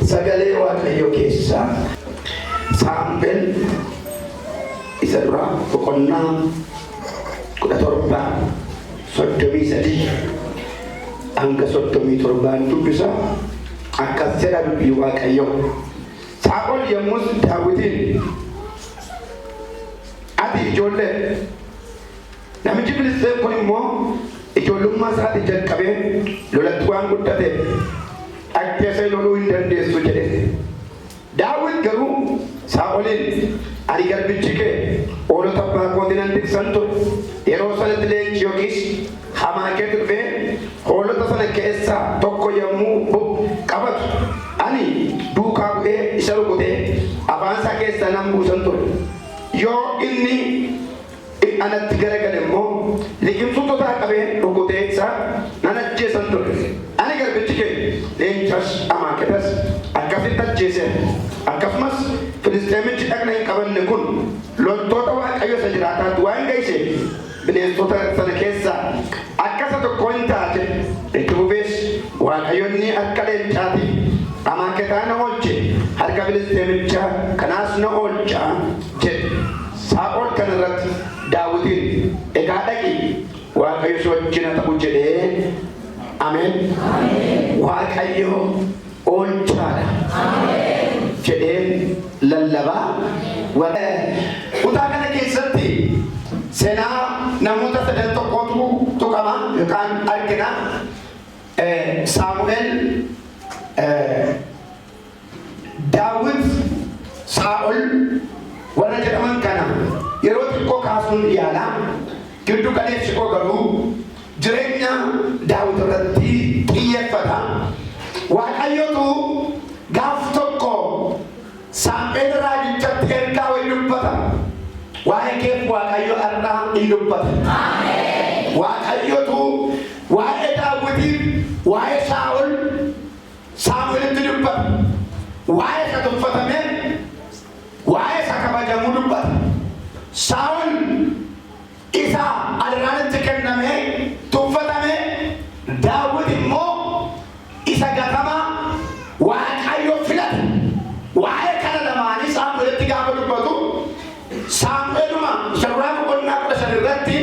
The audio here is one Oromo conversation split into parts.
sagalee waaqayyo keessaa Saamu'eel isa duraa boqonnaa 17 33 hanga 37 dubbisa. Akkas jedha dubbii waaqayyo. Saa'ol yommus Daawitiin ati ijoollee namichi Filisxeem kun immoo ijoollummaa isaatii jalqabee lolatti waan guddateef ajjeesee loluu hin dandeessu jedhe. Daawit garuu Saa'oliin ani garbichi kee hoolota abbaa kootii nan tiksan ture. Yeroo sanatti leenci yookiis Amaaleeqi dhufee hoolota sana keessaa tokko yommuu qabatu ani duukaa bu'ee isa rukutee afaan isaa keessaa nan buusan ture. Yoo inni anatti garagale immoo liqimsitoota qabee rukutee isa nan ajjeesan ture. Ani garbichi kee leencas Amaaleeqas akkasitti ajjeese. Akkasumas Filisxeemichi dhagna hin qabanne kun loltoota waaqayyo isa jiraataatti waan geesse bineensota sana keessaa akkasa tokko hin taate itti fufees waaqayyoonni akka leencaati Amaaleeqaa na oolche harka Filisxeemichaa kanaas na oolcha jedhe. Saa'ol kana irratti Daawitiin egaa dhaqi waaqayyo si wajjin haa ta'u jedhee ameen. Waaqayyo oolchaadha jedhee lallabaa. Kutaa kana keessatti seenaa namoota sadan tokkotu tuqama yookaan argina. Saamu'eel, Daawit, Saa'ol warra jedhaman kana yeroo xiqqoo kaasuun yaala. Giddu galeessi koo garuu jireenya Daawit irratti xiyyeeffata. Waaqayyotu gaaf tokko Saamu'eel raajichatti ergaa wayii dubbata. Waa'ee keef waaqayyo har'aa hin dubbata. Waaqayyotu waa'ee Daawitiif waa'ee Saa'ol Saamu'eelitti dubbata. Waa'ee isa tuffatame waa'ee isa kabajamuu dubbata. Saa'ol isa adaraan kenname tuffatame, Daawit immoo isa gatama waaqayyo filate. Waa'ee kana lamaanii Saamu'eelitti gaafa dubbatu Saamu'eeluma shawraa boqonnaa 15 irratti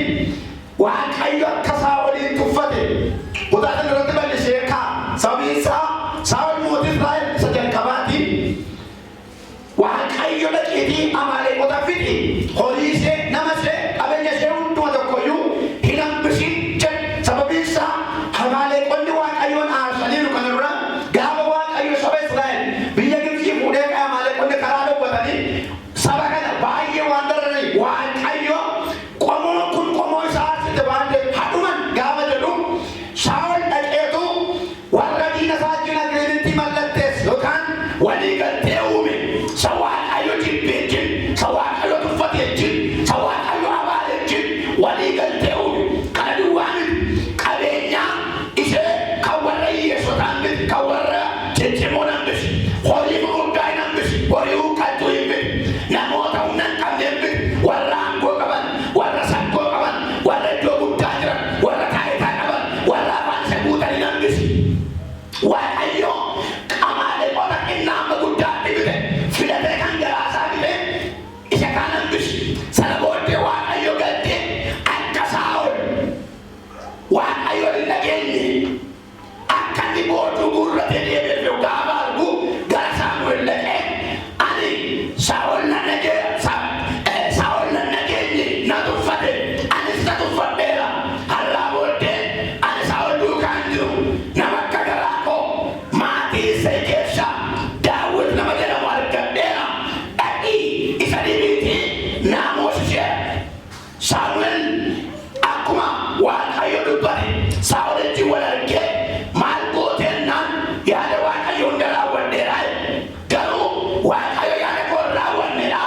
waaqayyo akka Saa'oliin tuffate kutaa kana irratti bal'isee kaa. Sababiin isaa Saa'ol mootii Israa'el isa jalqabaati. Waaqayyo dhaqiitii Amaaleeqota fixi horii ishee nama ishee qabeenya ishee hunduma tokkoyyuu hin hambisin jedhe. Sababiin isaa Amaaleeqonni waaqayyoon aarsaniiru kana dura gaafa waaqayyo saba Israa'el biyya Gibxii fuudhee ka'e Amaaleeqonni karaa dawwatanii saba kana baay'ee waan dararanii waaqayyo qomoo kun qomoo isaa asitti waan ta'eef haduman gaafa jedhu Saa'ol dhaqeetu warra diina isaa wajjin agreementii mallattees yookaan walii galtee uume. Isa waaqayyo jibbee jin, isa waaqayyo tuffatee jin, isa waaqayyo abaalee jin walii galtee uume. Kana duwwaa miti qabeenya ishee kan warra hiyyeessotaan miti kan warra ciccimoo nan miti horii gurguddaa hin hambisi horii huqqattuu hin miti namoota humna hin qabne hin miti warra aangoo qaban warra saggoo qaban warra iddoo guddaa jiran warra taayitaa qaban warra afaan isa guutan hin hambisi. Waaqayyo Amaaleeqota innaa amma guddaa dhibite filatee kan garaa isaa dhibee isa kaan hambisi. Sana booddee waaqayyo galtee akka Saa'ol waaqayyo hin dhageenye akka inni booduu gurratee deebi'ee gaafa argu gara Saamu'eel dhaqee ani Saa'ol na dhageenye na tuffate anis na tuffadheera. Har'aa booddee ani Saa'ol duukaan jiru nama akka garaa koo maatii isaa keessa Daawit nama jedhamu argadheera. Dhaqii isa dhibiitii naa moosisee. Saamu'eel akkuma waaqayyo dubbate Saa'olitti wal argee maal gooteennan yaada waaqayyo hunda raawwadheera. Garuu waaqayyo yaada koo raawwanneera.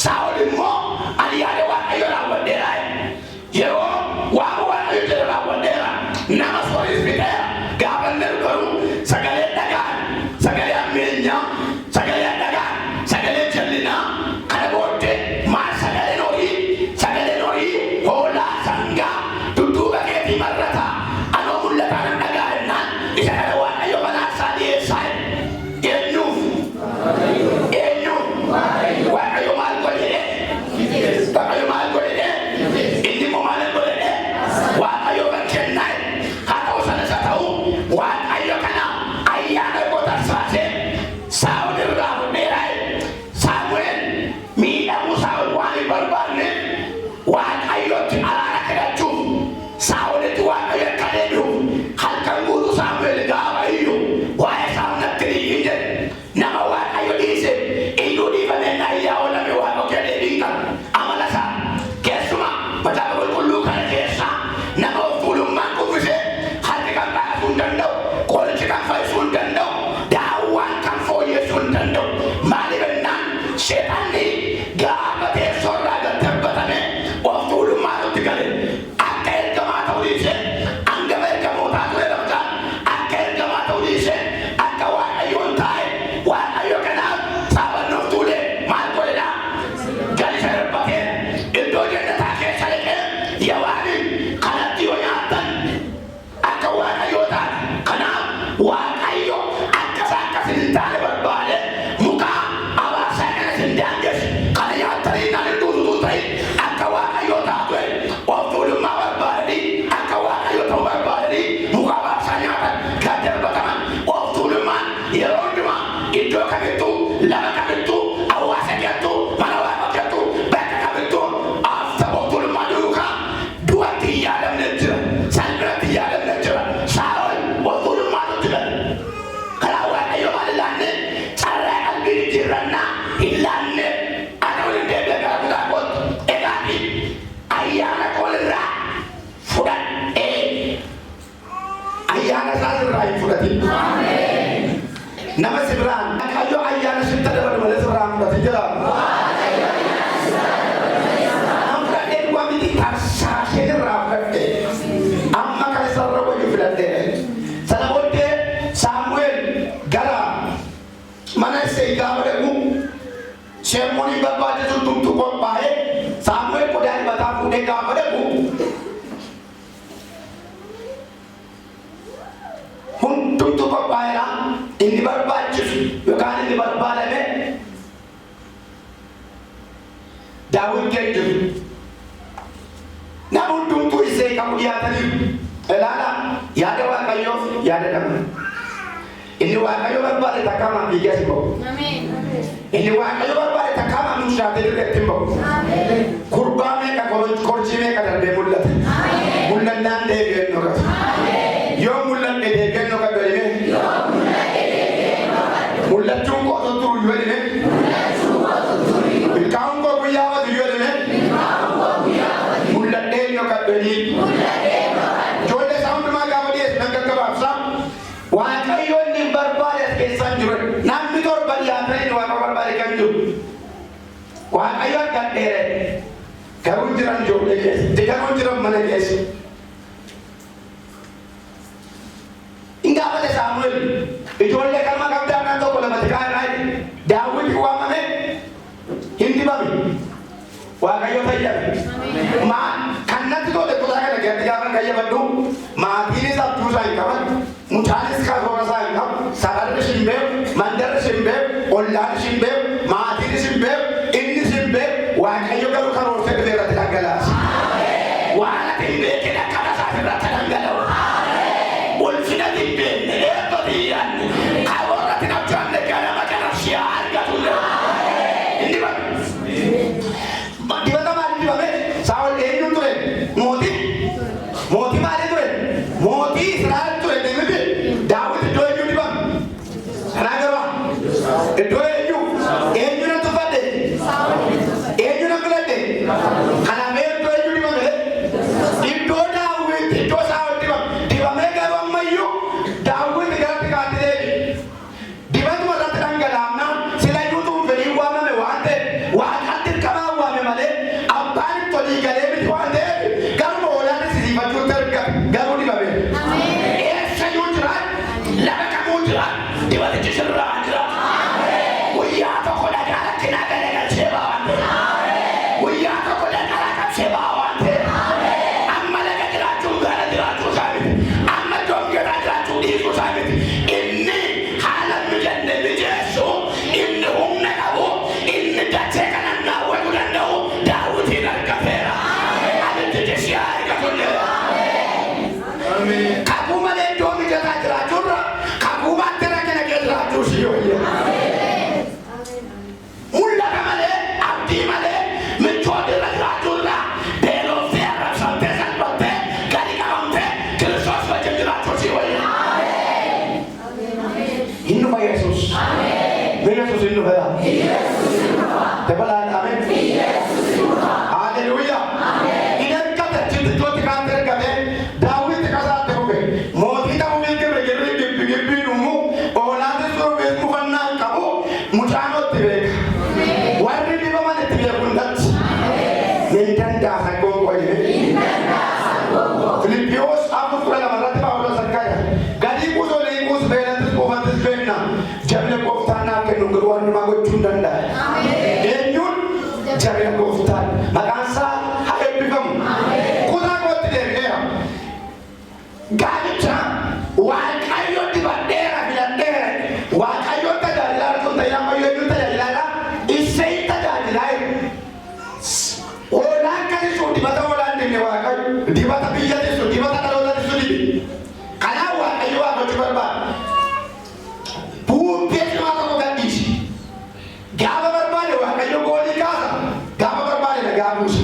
Saa'ol immoo ani yaada waaqayyo raawwadheera. Yeroo waan waaqayyo jedhe raawwadheera nama sooris biteera. Gaafa inni garuu sagalee dhagaan, sagalee ammeenyaa, sagalee dhagaan, sagalee jallinaa. Kana booddee maal sagalee horii hoolaa sangaa dudduuba keetii marrata anoo mul'ataan dhagaa jennaan isa kana waaqayyo manaa isaa dhiyeessaa eenyuuf Saul itu Waaqayyo kadenu halkan guru Samuel gaawayu waa'ee Saamnatti iyye nama Waaqayyo dhiise iyyuu dhiifamee naayyaa oolame Waaqa jedhee dhiiga amala isaa keessuma macaafa qulqulluu kana keessa nama of tuulummaan kuffise harki kan baasuu hin danda'u qorichi kan fayyisuu hin danda'u daawwaan kan fooyyessuu hin danda'u maaliif jennaan seexanni gaafa teessoorraa gad darbatame of tuulummaa nutti gale akka ergamaa ta'uu dhiise hangama ergamootaa ture dhabdaan akka ergamaa ta'uu dhiise akka Waaqayyoon taa'e Waaqayyo kanaaf saaban of tuule maal godhedha galisa darbatee iddoo jannataa keessa dhaqee yawaaniin kanatti yoo nyaattan akka Waaqayyoo taate kanaaf Waaqayyo akka isaa akkasin hin taane barbaade muka abaasaa kana sin daangeesse kana nyaattanii naan hin duututuu ta'e akka Waaqayyoo taate of tuulummaa barbaadanii akka Waaqayyo ta'uu barbaadanii muka abaasaa nyaatan kan darbataman of tuulummaan yeroo hundumaa iddoo kamittuu lafa kamittuu hawaasa keessattuu mana Waaqa keessattuu bakka kamittuu afta of tuulummaa duukaa du'atti hin yaadamne jira salphinatti hin yaadamne jira Saa'ol of tuulummaa nutti gale karaa Waaqayyo maal ilaanne carraa qalbii jijjiirrannaa hin laanne akka waliin deebi'e gara kutaa kootti egaati ayyaana koolirraa fudhadhee ayyaana isaa irraa hin fudhatin nama si biraan Waaqayyo ayyaana sitti dabalu malee si biraan fudhatin jira an fudhadhee dhugaa miti tarsaashee irraa fudhadhee amma kan isarra wayyu fudhadhee sana booddee Saamu'eel gara mana Isseey gaafa dhaqu Seemoonii barbaachisu tumtu qophaa'ee Saamu'eel qodaa dibataa fuudhee gaafa dhaqu hundumtu qophaa'eera inni barbaachisu yookaan inni barbaadame Daawit geejjibu nama hundumtuu Isseey qabu dhiyaatanii ilaala yaada Waaqayyoof yaada nama inni Waaqayyo barbaade takkaama biyya si bahu inni Waaqayyo barbaade takkaama mushaatee dirreetti hin bahu kurbaa meeqa korchii meeqa darbee mul'ata mul'annaan deebi'een dhokatu yoo mul'anne deebi'een dhokatu dhime mul'achuun koo tuturu yoo dhime ilkaa'uun koo guyyaa wadu yoo dhime mul'anneen dhokatu dhime ijoollee isaa hundumaa gaafa dhiyeessu nan gaggabaabsaa Waaqayyo inni barbaade as keessaan jiru namni torba dhiyaatanii inni Waaqa barbaade kan jiru Waaqayyo argan dheere garuu jiran ijoollee keessa garuu jiran mana keessa hin gaafate Saamu'eel ijoollee kalma qabdaa nan tokko lamatti kaa'eraa Daawit waamame hin dibame Waaqayyo fayyame maal kan natti tole kutaa kana keessatti gaafa qayyabadhu maatiinis abjuu isaa hin qaban mucaanis karoora isaa hin qabu sadarri hin beeku mandarri hin beeku ollaanis hin beeku maatiinis hin beeku innis hin beeku Waaqayyo garuu karoorsee dhufee irratti dhangalaasa waan ati hin beekne akka tasaa irratti dhangala'u ulfina hin beekne eebbati yaadne karoorratti nabjaanne ganama qarashii argatullee inni bakke dibata maaliin dibame Saa'ol eenyuun ture mootii maalii ture mootii Israa'el ture deemite Daawit iddoo eenyuu dibame kanaa gabaa iddoo eenyu na tuffadhe eenyu na filadhe kanaafee iddoo eenyu dibame iddoo Daawit iddoo Saa'ol dibamee garuu ammayyuu Daawit garatti kaatti deebi dibatuma irratti dhangalaafnaan sila yuutuun fedhii waamame waan ta'e Waaqatti hirkamaa waame malee abbaan itti olii galee miti waan ta'eef garuma oolaan sisiifachuutti erga garuu dibame eessayyuu jiraan lafa kamuu jiraan dibatichi sirraa jira guyyaa tokko dhagaa rakkinaa garagalchee baawaan guyyaa tokko dhagaa rakabsee baawaan amma laga jiraachuun gaara jiraachuu isaa miti amma doongeeraa jiraachuu dhiisuu isaa miti inni haala mijanne mijeessu inni humna qabu inni dachee kanan naawwachuu danda'u Daawitiin argateera aditti jeshii argatullee kakuu malee iddoo mijataa jiraachuurra kakuu baatti rakkina kee jiraachuu si Gaaricha waaqayyo dibadheera filadheera waaqayyo tajaajilaa kun tajaajilaa yoo tajaajilaa isee tajaajilaa oolaan kan isu dibata oolaan dinne waaqayyo dibata biyya isu dibata dhaloota isu dibi kanaa waaqayyo waaqochi barbaada buuphees nama tokko gadhiisi gaafa barbaade waaqayyo goolii kaasa gaafa barbaade nagaa buusa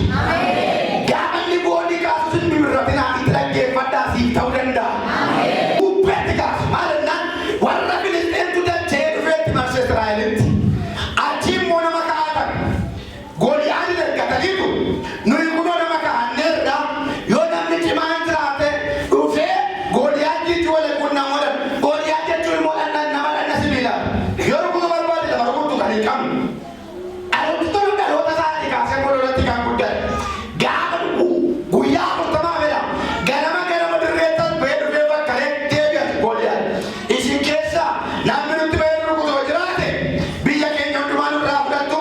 gaafa inni goolii kaasu sin bibirratinaa itti dhaggeeffadhaa siif ta'uu danda'a buupheetti kaasa maalennaan warra Filisxeemtu dachee dhufeetti marsee Israa'elitti achiin moo nama kaa'atan Gooliyaadin ergataniitu nuyi kunoo nama kaa'anneerra yoo namni cimaan jiraate dhufee Gooliyaad jechuun wale qunnamudha Gooliyaad jechuun immoo nama dhanna sibiila yoo rukutu barbaade lama rukutu kan hin qabne dhalootni dhaloota isaanii kaasee godolatti kan guddate gaafa guyyaa 40 fedha ganama dirreettas ba'ee dhufee bakkalee deebi'ate Gooliyaad isin keessa namni nutti ba'ee rukutu jiraate biyya keenya hundumaa nurraa fudhattu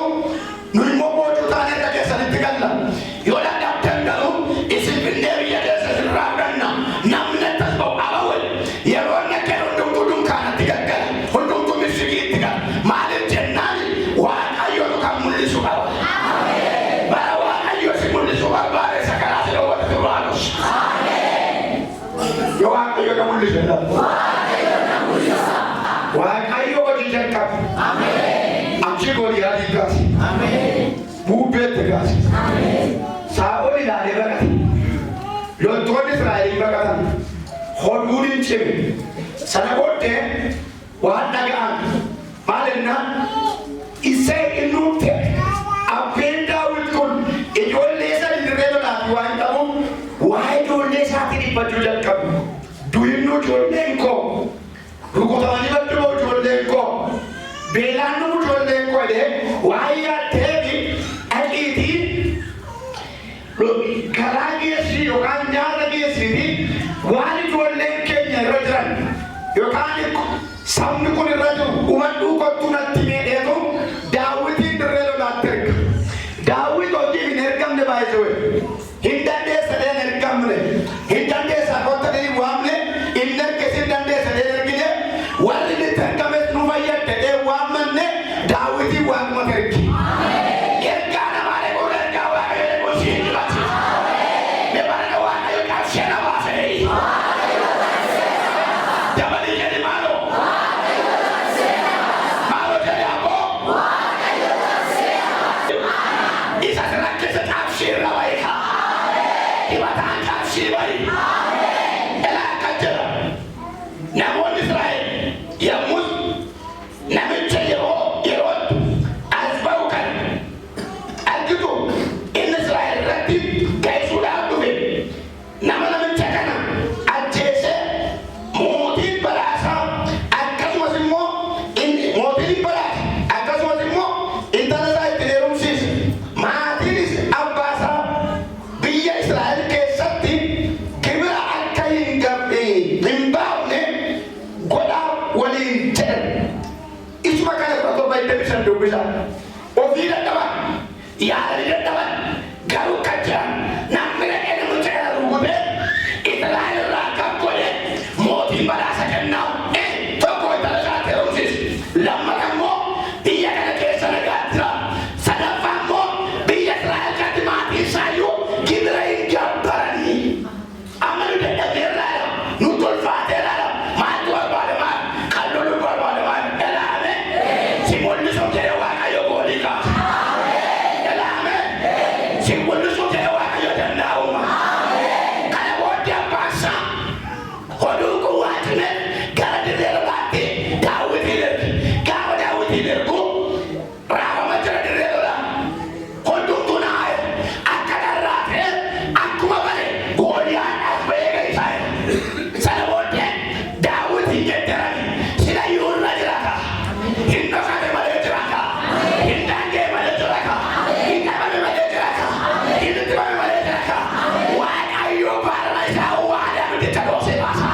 nuyi immoo boojuu taaneerra keessanitti galla yoo dadhabdan garuu isin finnee biyya keessa sirraa fudhanna namni attas ba'u abawwal yeroo nakkeen hundumtuu dunkaanatti gaggala hundumtuu mishigiitti gala maaliif jennaan waaqayyotu kan mul'isu qaba bara waaqayyo si mul'isu barbaade sakaraa si dhowwata turbaanus yoo waaqayyo na mul'isu waaqayyo hojii jalqabe amchi Gooliyaadii kaase buupheetti kaase Saa'ol ilaalee baqate loltoonni Israa'eliin baqatan hoduun hin cime sana booddee waan dhaga'an maalennaan isee innuutte abbeen Daawit kun ijoollee isa dirree lolaati waan qabuuf waa'ee ijoollee isaatiin dhiphachuu jalqabu du'innu ijoolleen koo rukutamanii baddumoo ijoolleen koo beelaan nu ijoolleen koo jedhee waa'ee yaaddeefi dhaqiitii karaa geessii yookaan nyaata geessiiti waan ijoolleen keenya irra jiran yookaan sabni kun irra jiru hubadhuu kottuu natti miidheetu Daawitiin dirree lolaatti erga Daawit hojii hin ergamne baay'isee hin dandeessa deen ergamne hin dandeessa kotta deen waamne hin ergesi hin dandeessa deen ergine warri inni ergames nu fayyadde deen waammanne Daawitiin waamuma ergi ergaa namaale kun ergaa waaqayyo kun siin jibati ne barana waaqayyo qabsee namaa fe'i dabali jedhi maaloo maaloo jedhi aboo isa rakkisa qabsee irra baay'ika dibataan qabsee baay'ika elaa akka jira namoonni Israa'el yommus namicha yeroo as ba'u kan argitu inni Israa'el irratti gaisuudhaaf dhufe nama namicha kana ajjeesee mootiin badhaasaa akkasumas immoo mootiin badhaasa akkasumas immoo intala isaa itti heerumsiise maatiinis abbaasaa biyya Israa'el keessatti gibira akka hin baafne godhaa waliin jedhan isuma kana 7 dubbisa ofii dadhaban yaadanii dadhaban garuu kan jiran namni dhaqee namicha kana rukutee Israa'el irraa kan godhe mootiin badhaasa kennaa tokko intala isaatti heerumsiise lammataa immoo biyya kana keessa nagaa jira sadaffaa immoo biyya Israa'el kanatti maatiin isaayyuu gibira hin gabbaranii amma nu dadhabneerraadha nu tolfaateerraadha maaltu barbaade maal kan lolu barbaade maal elaame si mul'isuuf jedhe waaqayyo goolii kaasa elaame si mul'isuuf jedhe waaqayyo danda'uma kana booddee abbaan isaa hoduu kun waacine gara dirree lolaatti Daawitiin erge gaafa Daawitiin ergu raafama jira dirree lolaa hundumtuu naa'e akka dharraa ta'e akkuma bare Gooliyaan as ba'ee gaisaa sana booddee Daawitiin jedherani sila yuurra jirata hin dhokate malee jirata hin daangee malee jirata hin dhabame malee jirata hin dhibame malee jirata waaqayyo baarana isaa waadaan hojjecha dhoosee baasa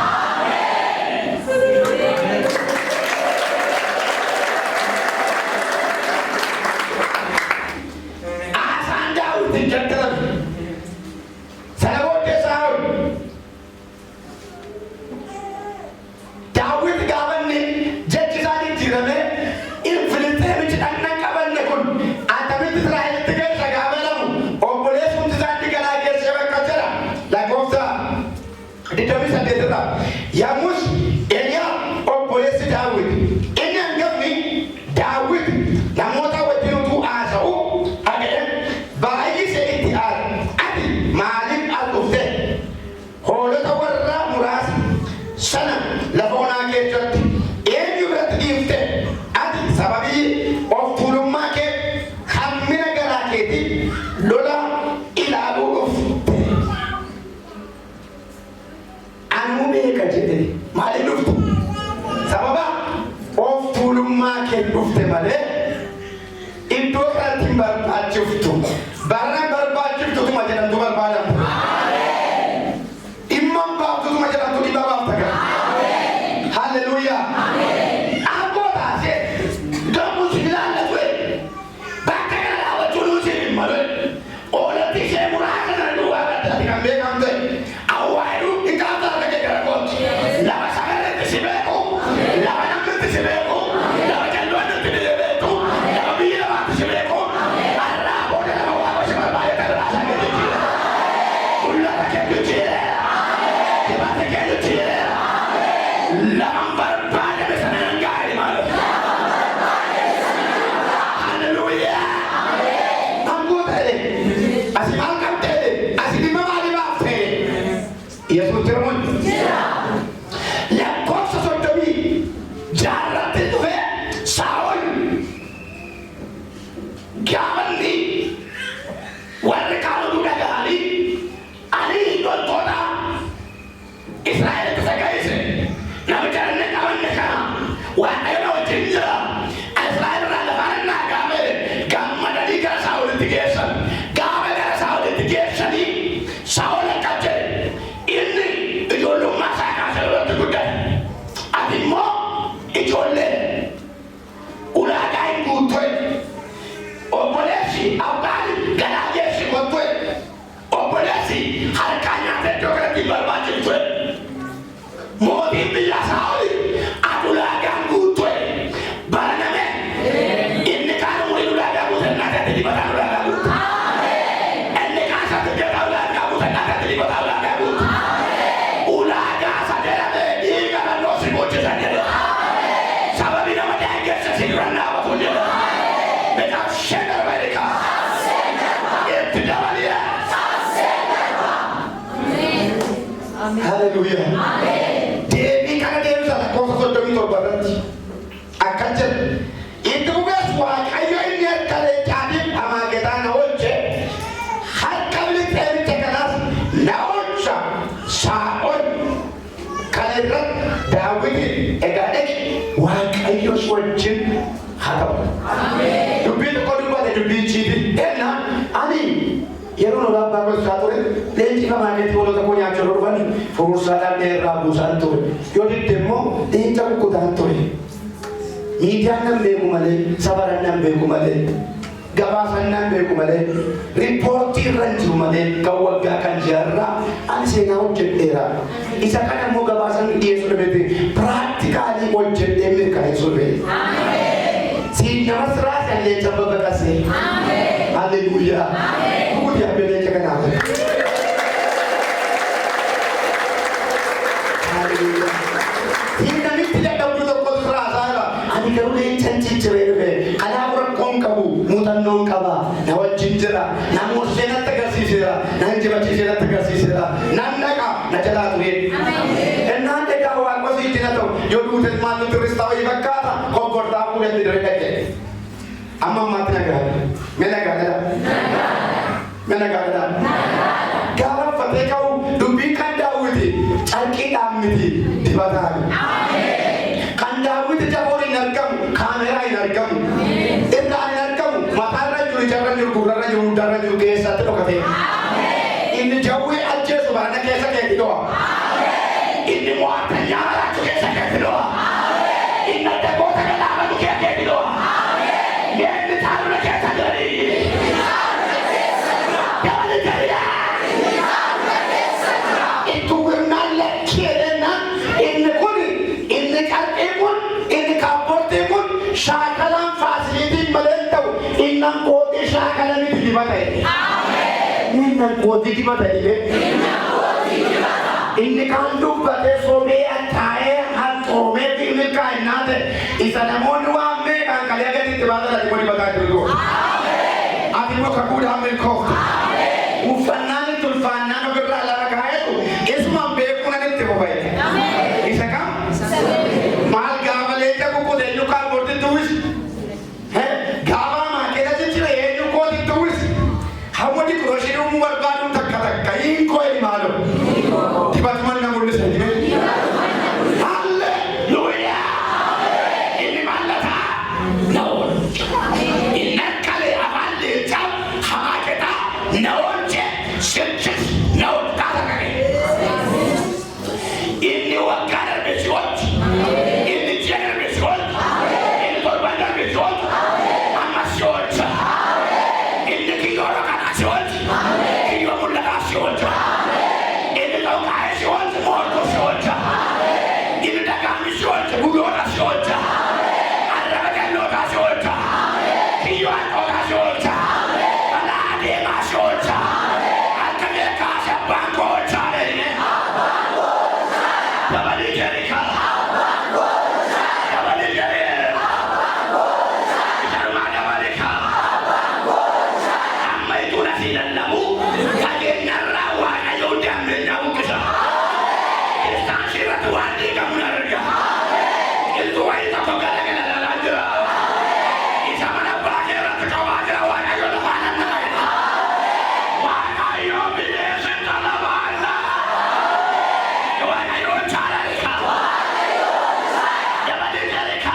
aasaan Daawitiin jedherani sana booddee Saa'ol Didami saddeetata yaamus Eliyaa obboleessi Daawit inni hangafni Daawit namoota wajjin utuu haasa'u dhaga'e baay'isee itti aare ati maaliif as dhufte hoolota warra muraasa sana lafa onaa keessatti eenyu biratti dhiifte ati sababii of tuulummaa kee hammina garaa keetii lola ilaaluu dhufte anuu beeka jedhe maaliif dhuftu sababa of tuulummaa kee dhufte malee iddoo kanatti hin barbaachiftu barna barbaachiftu ma jedhamtu barbaadamtu dhimma baaftu ma jedhamtu dhimma baafta gara halleluuyaa abboo taasee gammuu si ilaallatu bakka kana dhaabachuu nuti hin malu oolatti ishee muraasa kana duwwaa gaddatti kan beekamte awwaayiduu hin qaabta akka kee gara kooti lafa sagalatti si beeku lafa namatti si beeku lafa jalloonni si beeku lafa biyya lamaatti si beeku arraa booda lafa waaqa si barbaade kan raasaa kee jijjiira ullata kee jijjiira dibata kee jijjiira lafa barbaadame sana nan gaari malu halleluuyaa angoo ta'e asi maal qabte asi dhimma maali baafte Yesuus jedhamuun lakkoofsa 36 dhufe Saa'ol gaafanni warri kaan oduu dhaga'anii ani loltoota Israa'elitti sagaise namicha inni qabanne kana Waaqayyo na wajjin jira Israa'el irraa lafaan innaa gaafe gammadanii gara Saa'olitti geessan gaafa gara Saa'olitti geessanii Saa'ol akkam jedhe inni ijoollummaa isaa kaasee irratti guddate ati immoo ijoollee ulaagaa hin guuttee obboleessi abbaan garaa geessi gottee obboleessi harkaa nyaatee iddoo kanatti hin barbaachifte mootiin biyya Saa'ol ati ulaagaan guuttee baraname inni kaan umurii ulaagaa guutannaa ta'e dibataan ulaagaa guutta inni kaan saddeetaa ulaagaa guutannaa ta'e dibataa ulaagaa guutta ulaagaa sadeerame dhiiga nannoo si gochisan jedhe sababii nama daangeessa si duran dhaabatu jedhe beekaaf sheekar Ameerikaa itti dabaliya halleluuyaa deebii kana deebisa lakkoofsa 37 irratti akkan jedhe itti bugees Waaqayyo inni harka leencaatiif amaagetaa na oolche harka bilixeemicha kanaas na oolcha Saa'ol kana irratti Daawitiin egaa dhaqi Waaqayyos wajjin haa ta'u dubbii tokko dubbate dubbii chiiti enna ani yeroo lolaa abbaa gosaa ture leenci kamaaneetti hoolota koo nyaachuu dhufan furuursaadhaan dheerraa buusaan ture yoo didde immoo leenca kukkutaan ture miidiyaan nan beeku malee safaran nan beeku malee gabaasan nan beeku malee riippoortii irra hin jiru malee kan waggaa kan jaarraa ani seenaa hojjedheera isa kana immoo gabaasan dhiyeessuu dhabeete piraaktikaalii hojjedhee mirkaneessuu dhabeete siin namas raasan leenca babaqasee halleluuyaa kuti abbe leenca kanaaf halleluuyaa siin namitti dadhabdu tokkotu raasaa ani garuu leencan cicciree dhufe kanaaf rakkoon qabu muuxannoon qaba na wajjin jira namoota seenatti agarsiiseera na injifachiisee natti agarsiiseera nan dhaqa na jalaa ture ennaan egaa waaqa sitti na ta'u yoo duutes maaltu turistaa wayii fakkaata koggortaa fuudhatti dure dhaqe amma ammaatti nagaadha mee nagaadha mee nagaadha gaafa uffatee ka'u dubbii kan Daawiti carqiidhaan miti dibataan kan Daawiti jaboon hin argamu kaameraa hin argamu irraa hin argamu mataarra jiru ijarra jiru gurrarra jiru hundarra jiru keessatti dhokatee inni jawwee ajjeesu barana keessa keetti do'a inni mo'atta nyaarachu keessa keetti do'a inni addagoota galaafatu keetti do'a inni taaruna keessa gari gabali gariya ittu wirnaan lakkeedhenna inni kun inni qal'ee kun inni kaabbortee kun shaakalaan faasiliitiin malee ta'u innan kootii shaakalanitti dibata innan kootii dibata Inni kan dubbate sobee attaa'ee hanxoomee fi milkaa'inaa ta'e isa namoonni waan meeqaan qalee agatitti baatan ati wali bataa jiru. Ati immoo kakuudhaan milkoofte. Uffannaan itti ulfaannaan ofirraa lafa kaa'etu isumaan beekuun itti boba'e. Isa kam? Maal gaafa leenca kukkute eenyu kaan boortitti uwwisi? Gaafa maakeeta jijjiira eenyu kootitti uwwisi? Hawwati kuroshii uumuu barbaaduun takka takka hinkoo ilmaaloo. Dibatuman na mul'isa hime. Halleluuyaa! Inni maallata na oolcha. Inni akkalee afaan leencaa hamaaketa na oolche sirchis na ooltaa takare. Inni waggaa darbe si oolcha. Inni ji'a darbe si oolcha. Inni torban darbe si oolcha. Amma si oolcha. Inni kiyyoora kanaa si oolcha. Kiyyoo mul'ataa si oolcha. Inni dhooqaa si oolcha. Moortuu si oolcha. Inni dhagaami si oolcha. Budoota si oolcha. Arraba jallootaa si oolcha. Kiyyoo hanqootaa si oolcha. Balaa adeemaa si oolcha. Akka beekaa si abbaan koo oolchaa dheerine. Dabalii jarikaa. Dabalii jaree. Isarumaa dabalikaa. Amma ituu na si lallabu. Fageenyarraa waaqayyoo dammeenya buqqisa. Isaan sirratti waan diigamu na arga. Iltuu wayii tokko galagala lalaa jira. Isa mana baay'ee irratti qabaa jira waaqayyoo lafaa nanna qaqqisa. Waaqayyoo bineensa lafaa irraa. Waaqayyoo jaalalika. Dabalii jalika.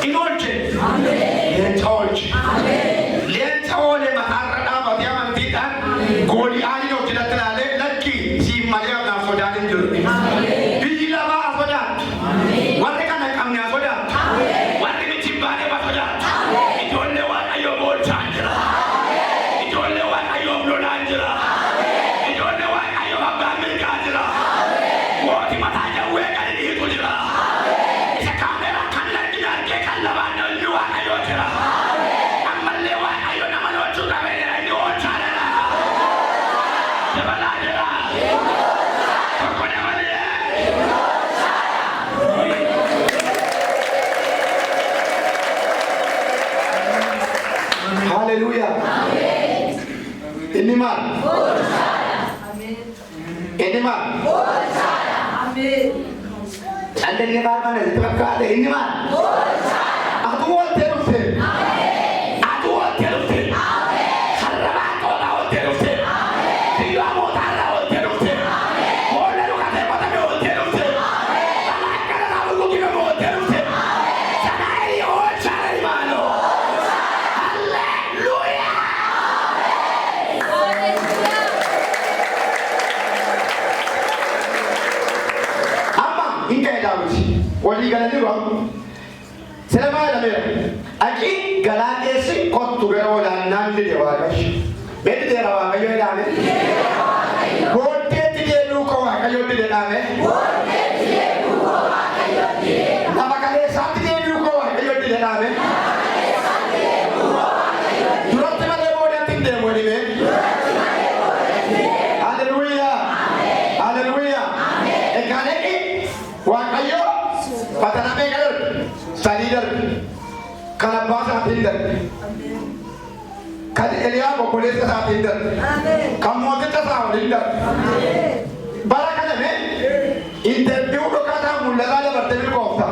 Inoltre, leenca oolche. Leenca oole mataarra dhaabatee amantiidhaan goolii aanin hojjetatti ilaalee lakkii siin malee naaf sodaan hin jiru. Biyyi lafaa haa sodaattu. Warri kana qabne haa sodaattu. Warri miti hin baane haa sodaattu. Ijoollee waaqayyoo oolchaa jira. Ijoollee waaqayyoo lolaan jira. Ijoollee waaqayyoo abbaan mirgaa jira. Mootii mataa jawwee kan inni hiiku jira. Isa kaameraa kan laggina argee kan labaan inni waaqayyoo jira. Ammallee waaqayyoo nama lolchuu qabeera inni oolchaa jira. Dabalaa jira. Tokko dabalee. Hallelujah. Inni maal? Inni maal? Andenne baarmane itti fakkaate inni maal? Atu waltee dhufte. Atu waltee dhufte. Harrabaa toolaa waltee dhufte. Kiyyoo mootaarraa waltee dhufte. Boolla dhugate qotamee waltee dhufte. Balaa akkana naa bulluqifame waltee dhufte. Sanaayi oolchaara imaaloo. Halleluuyaa! Amma hinga edaabuti. Walii galanii roon. Sena maa dhameera. Aqii galaa keessi kottu gara olaanaan dide waaqayyo. Beeti deera waaqayyo edhaame. Booddeetti deemuu koo waaqayyo dide dhaame. Lafa kaleessaatti deemuu koo waaqayyo dide dhaame. Duratti malee boodatti hin deemu dhime. Hallelujah. Hallelujah. Egaa neqi waaqayyo fatana meeqa darbe? Sadii darbe. Kan abbaa isaatiin darbe. Kan Eliyaab obboleessa isaatiin darbe. Kan mooticha isaa waliin darbe. Bara kana mee interviyuu dhokataa mul'ataa dabartee milkoofta.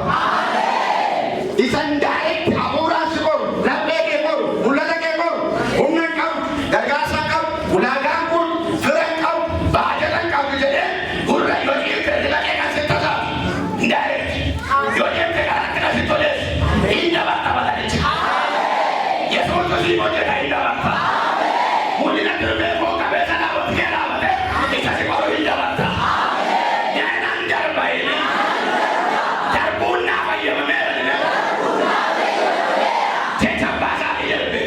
Isan daa'etti hafuuraan si qoru, laphee kee qoru, mul'ata kee qoru, humna hin qabu, gargaarsa hin qabu, ulaagaan kun fira hin qabu, baajata hin qabu jedhee gurra yoo dhiirte dilaqee kan sitti tasaatu. Daa'etti yoo dhiirte kanatti kan sitti toleessu. Inni dabarta balalicha. Yesuus kosii hojjeta inni dabarta. Mul'ina dirmee koo qabeessa dhaabatu kee dhaabate isa si qoru hin dabarta. Yaanan darba inni. Darbuun naa fayyadameera inni. Jecha baasaa fi darbe.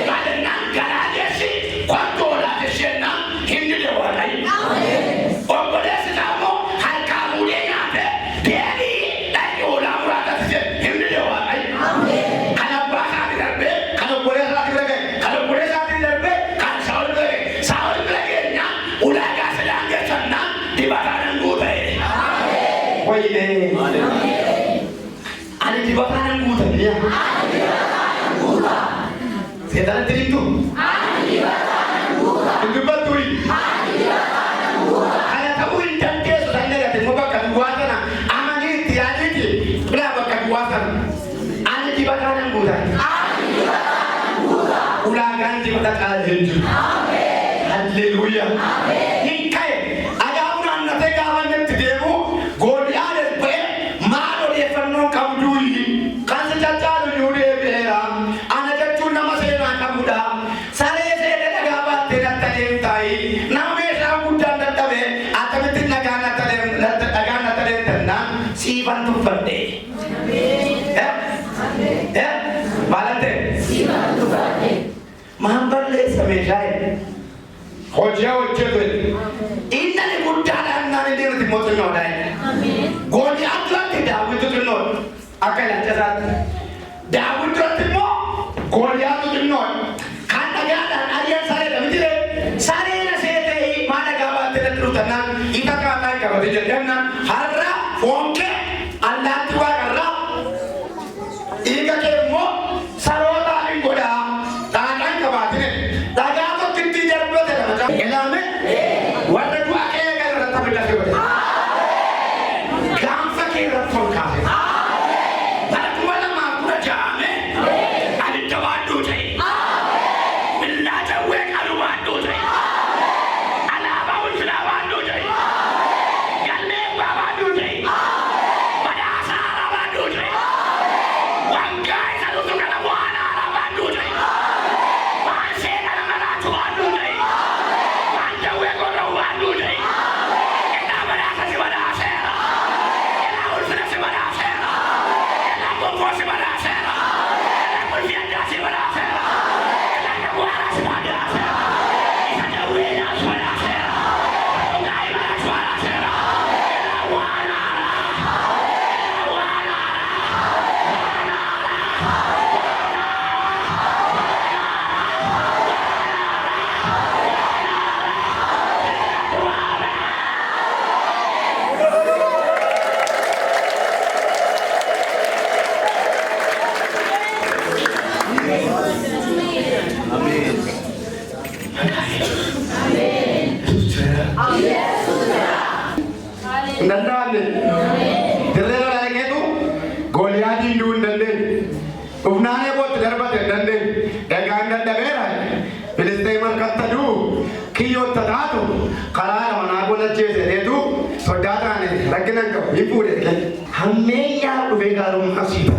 Kadhannaan garaa geessi kwantu olaate isheenna hindi deewwatayi. Obboleessi isaa immoo harkaa fuudhee nyaate deebii dhaqee olaa muraata. argine. Ani dibakaran guutan ya. Setan itu. Itu batui. Ayat tahu intan dia sudah negatif. Muka kebuatan. Amani tiada itu. Berapa kebuatan? Ani dibakaran guutan. Ulagan dibakaran hindu. Haleluya. Nikai. Ada orang nanti kawan nanti demo. Goliath be. Malo dia penuh kamdui. Kan sejajar nyuri beram. Anak cucu nama saya nak kamuda. Saya dapat tidak terlentai. Nama saya muda nanti. Atau mesti nagana tenang. Si bantu berde. Balante. Si bantu berde. Mahamballe sampai Hojia tu. Inna ni muda dan dia nanti motor nodai. Goliath tu tidak itu tu nod. Akan lancar. Daud tu mo. Goliath tu nod. Kan agak ada saya dah betul. Saya na saya mana kawan tidak terus tenang. Ita kawan kawan tidak tenang. Harap fongke Allah tua harap. Ika kemo sarota inggoda. Tangan kawan tidak. Tangan tu kinti jalan betul. Elame. Warna tua kaya kaya rata betul betul. Kamu sakit rata kaya. Nandane. Terlebih lagi itu Goliath Hindu nande. Ufnane bot darbat nande. Egan nanda bera. Filistin kata du. Kiyo tadatu. Kalau mana aku nak cakap itu saudara ni. Lagi nak ibu deh. Hamenya ubegarum asih.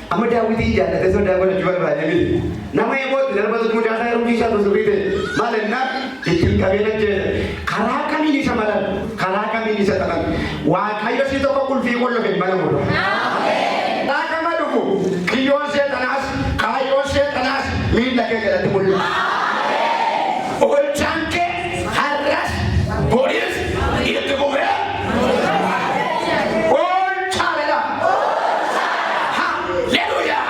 Amat dia uti jalan. Itu saudara aku jual baju ni. Nama ibu darbat tu muda saya rumpi satu seperti. Malah nak itu kabin aja. Kalau kami ni sama dan kalau kami ni sama, wah kayu situ kau kulfi kau lebih mana mula. Tak kami dulu, kayu setan min lagi kita mula. Orang cangke haras, boris, itu boleh. Orang cahaya, haleluya.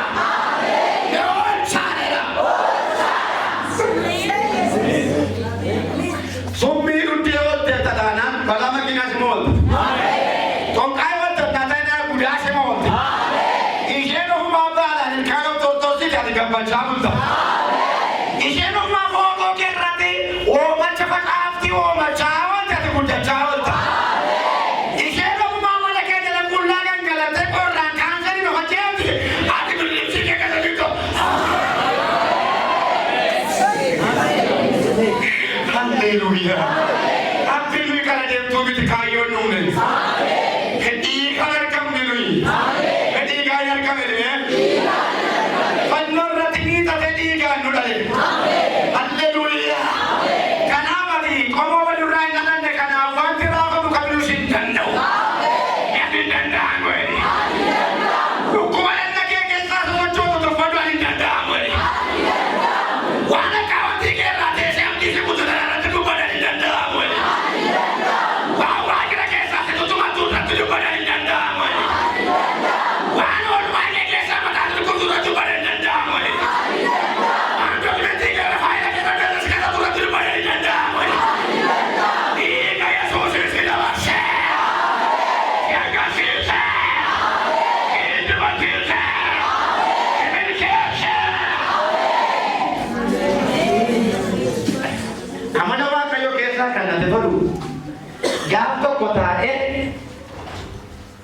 Orang cahaya. Sumbi ruti awal tertadana, balama kina semua. Tongkai awal tertadana budak semua. Ije no mabala ni kalau tortosi jadi gambar cabut. Ije no mabogo kerati, o macam afti o macam jadi budak cabut. Ije no mabala kerja dalam kulagan kalau orang kanser ni macam ni, ada tu lipstick kerja gitu. Haleluya. Apil ni kalau dia tu kita kayu nunggu. Hati kalau kamu ni. Hati kalau kamu ni. Panor rati ni tak hati kalau nudai. Haleluya. Kenapa ni? Kamu berurai nalar ni kenapa? Wanita kamu kamu sindan tahu. Yang sindan gue. Kau nak kisah semua cowok tu pada sindan gue. Wana kawan tiga rati siapa disebut saudara tu pada sindan. nate tolu gaaf tokko taa'ee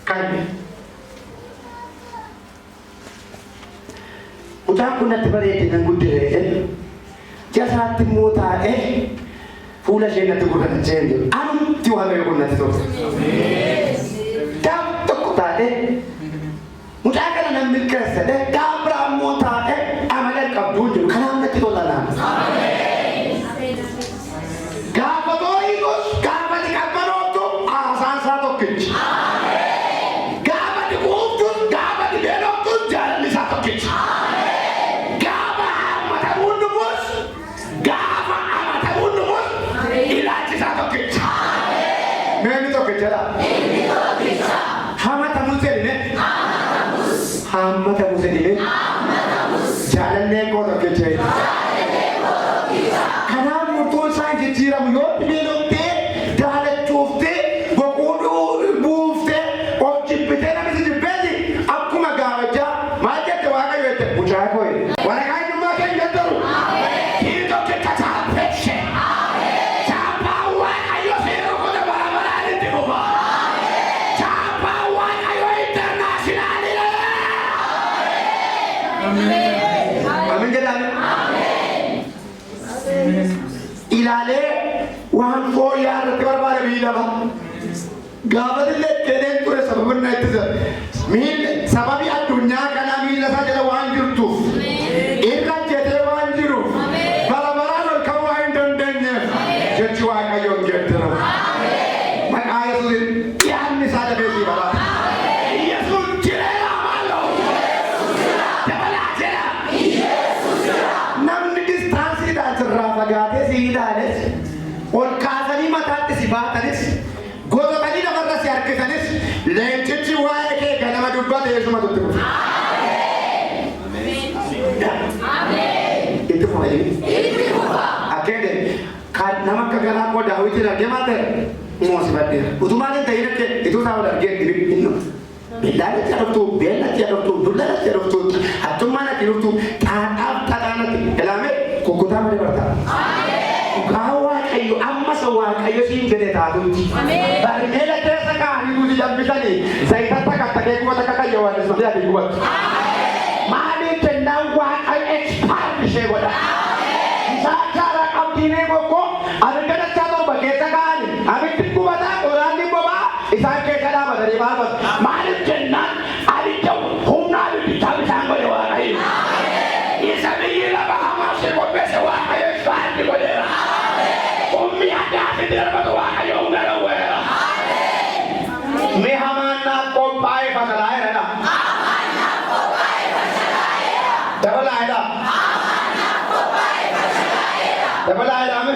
kan mucaan kun natti bareede nan guddire jasaatti immoo taa'ee fuula ishee natti gurrachee jiru anumti waaqayyo kun natti tolu gaaf tokko taa'ee mucaa kana nan milkeessedhe gaaf biraa immoo taa'ee amala qabduu jiru kanaaf natti tola naan gaafa too'iitus gaafa ni qabbanooftu haasaan isaa tokkichi gaafa ni quuftus gaafa ni beeloftus jaalalli isaa tokkichi gaafa amatamuun dhumus gaafa amatamuun dhumus ilaalchi isaa tokkichi meeni tokkichadha hamatamuun sedhine hamatamuun sedhine jaalalleen koo tokkichi kanaaf murtoon isaa jijjiiramu yoo beelofte daalachuufte boqooduu buufte of jibbitee namni jibbeeti akkuma gaafachaa maal jette waaqayyo jette mucaa kooye waraqaa eenyummaa kee hin gaddaru hiitoo keessa chaappeeshe chaappaa waaqayyo seeruu kuta barabaraan itti dhufa chaappaa waaqayyo intarnaashinaaliidha amin jedhaani ilalee waan fooyya'aa irratti barbaade miidhama gaafatillee keneen ture sababinna ittisa sababii addunyaa kana miila isaa jala waan jirtuuf irra jetee waan jiruuf barabaraan ol kan waa hin dandeenyeef jechi waaqayyoon geeddaramu maqaa yesuusin dhiyaanni isaa dabeesii baraata yesuus jireera maaloo dabalaa jira namni distaansiidhaan sirraa fagaatee si ilaales ol kaasanii mataatti si baatanis gototanii lafarra si harkisanis leencichi waa'ee kee ganama dubbate yeesuma tutti dhufu. Itti fufa akkeen kan nama akka garaa koo daawwitiin argee maal ta'e moosi baddeera utumaan hin ta'in akka ituu isaa wal argee innu beellaadatti adoftuu beellatti adoftuu dulladatti adoftuu hattummaan atti dhuftuu xaadhaaf xaadhaanatti ilaame kukkutaa malee bartaa. Gaa waaqayyo ammas waaqayyo siin jedhe taatutti barmeela keessa kaanii nuti jambisanii zayitatti akkattakee kubata kakayya waan isma yaadii kubatu maaliif jennaan waaqayyo expaart ishee godha isaa jaalaa qabdiinee tokko argadachaa torba keessa kaanii abitti kubataa qoraanni bobaa isaan keessa dhaabatanii baafatu maaliif jennaan abidda humna abidichaa bishaan godhe waaqayyo isa biyyi lafa hamaashee qopheesse waaqayyo expaarti godheera Darbatu waaqayyo hundara weera. Me hamannaaf qophaa'e fasalaa'eedha. Dabalaa'eedha. Dabalaa'eedha ame.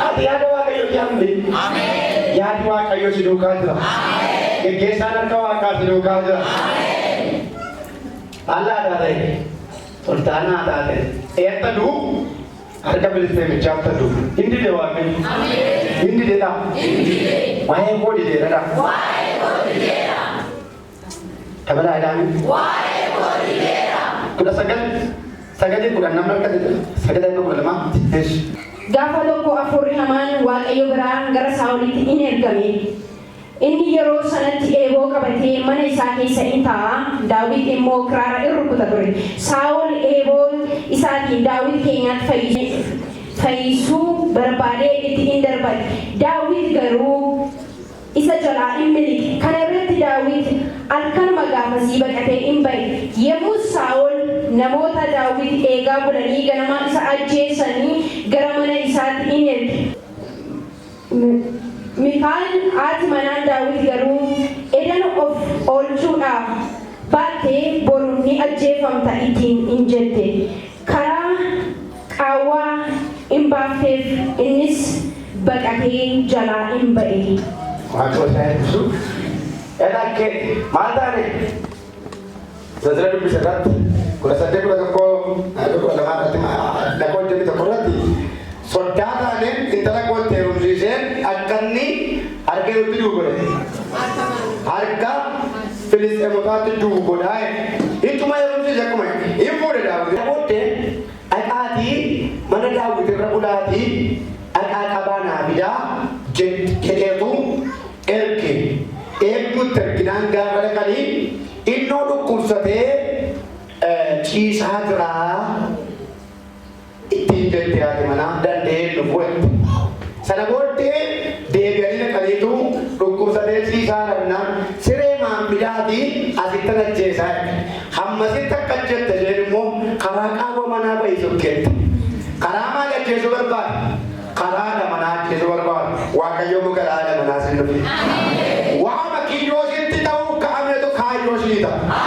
Ati yaada waaqayyo jaamne. Yaadi waaqayyo si duukaa jira. Geggeessaan harka waaqaa si duukaa jira. Allah taate. Sultaanaa taate. Eetta duu. Harga bilisee mijaata duu. Hindi de waaqayyo. Hindi de dha. Waa'ee koo dideera. Waa'ee koo dideera. Dabalaa'eedha ame. Waa'ee koo dideera. Kudha sagal kudha namni akka jedhu sagalee kudha lama. Gaafa tokko afurri hamaan waaqayyo biraa gara Saa'olitti in ergame. Inni yeroo sanatti eeboo qabatee mana isaa keessa in taa'a. Daawit immoo kiraara in rukuta ture. Saa'ol eeboo isaatiin Daawit keenyatti fayyisuu barbaadee itti in darbate. Daawit garuu isa jalaa in miliqe. Kana irratti Daawit halkanuma gaafasii baqatee in ba'e. Yemmuu Saa'ol namoota Daawit eegaa bulanii ganama isa ajjeesanii gara mana isaatti in erge. Miikaal haati manaa Daawit garuu edan of oolchuudhaaf baattee boru ni ajjeefamta ittiin in jette. Karaa qaawwaa in baafteef innis baqatee jalaa in ba'e. Waaqayyo taasisu edake maataane Zazra dubbisa irratti kudha saddeet kudha tokko kudha lamaa irratti dhaqoo hojjete tokko irratti soddaa taaneen intala kootti heerumsiiseen akka inni harka nutti du'u godhe harka Filisxeemotaatti du'u godhaa ittuma heerumsiise akkuma hin fuudhe Daawit booddee dhaqaatii mana Daawit irra bulaatii ciisaa jira ittiin jettee haati manaa danda'ee dhufuutti. Sana booddee deebi'anii dhaqaniitu dhukkubsatee ciisaa dhabnaan siree maamilaatiin asittan ajjeesaa hammasitti akka jette isheen immoo karaa qaama manaa ba'i sokkeette. Karaa maal ajjeesuu barbaada? Karaa haadha manaa ajjeesuu barbaada. Waaqayyo muka haadha manaa sin dhufe. Waama kiyyoo sitti ta'uu ka'ameetu kaayyoo sii ta'a.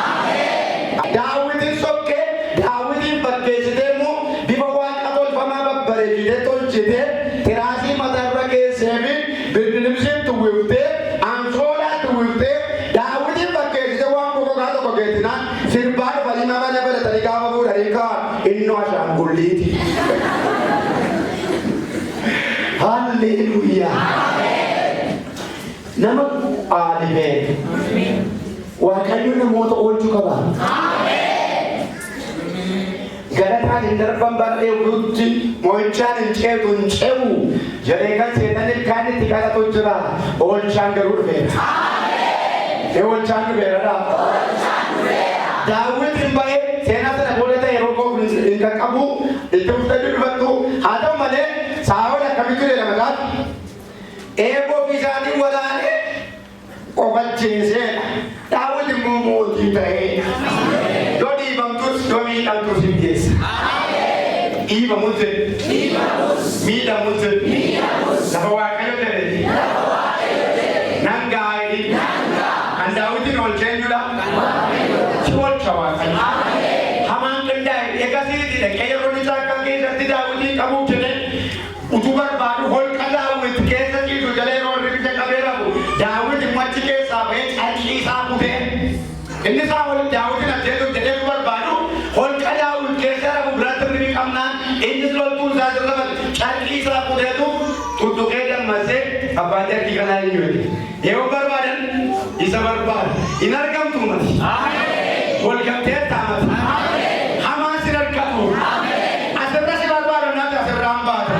Daawitiin sokkee Daawitiin fakkeessitee immoo bifa waaqa tolfamaa babbareechitee tolchitee tiraasii mataarra keessee fi birdilibsiin tuwwiftee ansoolaa tuwwiftee Daawitiin fakkeessitee waan boqoqaa tokko geessinaan sirbaa dhufanii mana balatanii gaafa fuudhanii kaa'an innoo ashaangulliiti. Halleluuyaa. Nama aalimee Waaqayyo namoota oolchuu qaba. Galataan hin darban bar'ee ulutti mo'ichaan hin ceetu hin ce'u jedhee kan seetan ilkaan itti kadhatu jira. Oolchaan garuu dhufeera. Oolchaan dhufeera. Daawwitiin ba'ee seenaa sana booda ta'e yeroo koof hin qaqqabu itti fuftatanii dhufattu haa ta'u malee Saa'ol akkamitti jedhama laata? Eeboo fi isaatiin walaanee qofacheeseedha. Daawwit immoo mootii ta'ee yoo dhiibamtus yoo miidhamtus hin geessa. Dhiibamus miidhamus lafa Waaqayyo jedhe nan gaa'ee kan Daawitiin oolcheenyudha. Si oolcha Waaqayyo. Hamaan qindaa'e eegasiiti dhaqee yeroo isaa akka keessatti Daawitiin qabuuf jedhe utuu barbaadu holqa Daawit keessa ciisu jala yeroo riqicha qabee rafu Daawit machi keessaa ba'ee calqii isaa kutee inni isaa waliin Daawitin ajjeesuuf jedhee barbaadu holqa Daawit keessa rafu biratti riqi qabnaan inni loltuun isaa sirra calqii isaa kuteetu tuttuqee dammasee abbaan jarkii kanaa hin jiru. Yeroo barbaadan isa barbaadu hin argamtu mati. Holqamtee taamata. Hamaan sin argatu. Asirra si barbaadu naati asirraan baata.